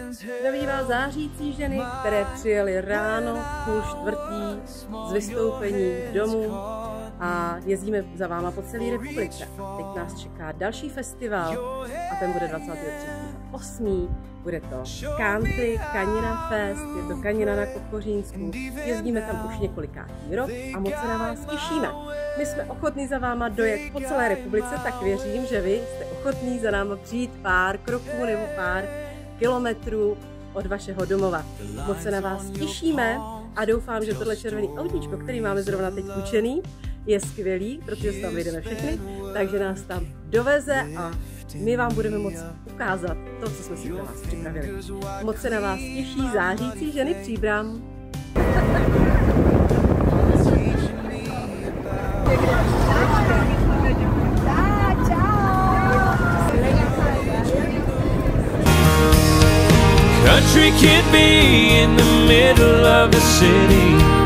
Zdraví vás zářící ženy, které přijeli ráno v 3:30 z vystoupení domů a jezdíme za váma po celé republice. Teď nás čeká další festival a ten bude 23.8. Bude to Country Kanina Fest, je to Kanina na Kokořínsku. Jezdíme tam už několikátý rok a moc se na vás těšíme. My jsme ochotní za váma dojet po celé republice, tak věřím, že vy jste ochotní za náma přijít pár kroků nebo pár kilometrů od vašeho domova. Moc se na vás těšíme a doufám, že tohle červený autíčko, který máme zrovna teď půjčený, je skvělý, protože se tam vyjdeme všechny, takže nás tam doveze a my vám budeme moct ukázat to, co jsme si pro vás připravili. Moc se na vás těší zářící ženy Příbram. Country can't be in the middle of the city.